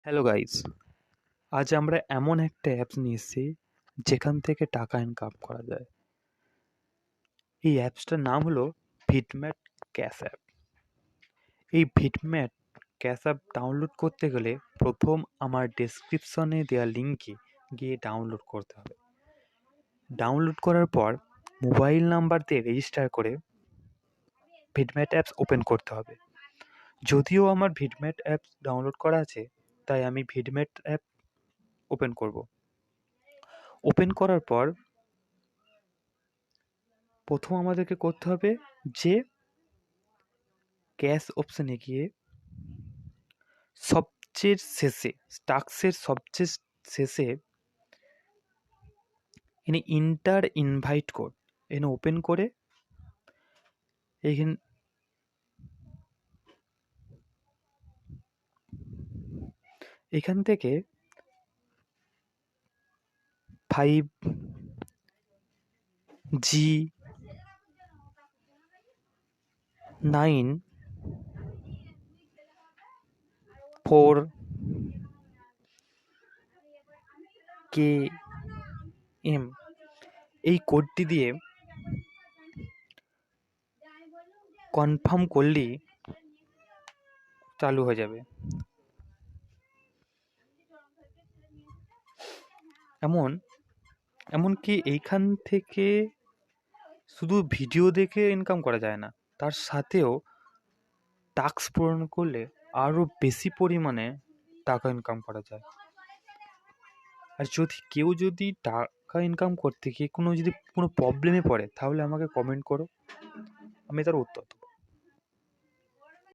Hello guys, আজ আমরা এমন একটা অ্যাপস নিয়ে এসেছি যেখান থেকে টাকা ইনকাম করা যায়। এই অ্যাপসটার নাম হলো ভিটম্যাট ক্যাশ অ্যাপ। এই ভিটম্যাট ক্যাশ অ্যাপ ডাউনলোড করতে গেলে প্রথম আমার ডেসক্রিপশনে দেওয়া লিঙ্কে গিয়ে ডাউনলোড করতে হবে। ডাউনলোড করার পর মোবাইল নাম্বার দিয়ে রেজিস্টার করে ভিটম্যাট অ্যাপস ওপেন করতে হবে। যদিও আমার ভিটম্যাট অ্যাপস ডাউনলোড করা আছে, তাই আমি ভিটম্যাট অ্যাপ ওপেন করব। ওপেন করার পর প্রথম আমাদেরকে করতে হবে যে ক্যাশ অপশানে গিয়ে সবচেয়ে শেষে টাস্কের সবচেয়ে শেষে এখানে ইন্টার ইনভাইট কোড এখানে ওপেন করে এখান এখান থেকে 5G9 4KM এই কোডটি দিয়ে কনফার্ম করলেই চালু হয়ে যাবে। এমনকি এইখান থেকে শুধু ভিডিও দেখে ইনকাম করা যায় না, তার সাথেও টাস্ক পূরণ করলে আরও বেশি পরিমাণে টাকা ইনকাম করা যায়। আর কেউ যদি টাকা ইনকাম করতে গিয়ে কোনো প্রবলেমে পড়ে, তাহলে আমাকে কমেন্ট করো, আমি তার উত্তর দেবো।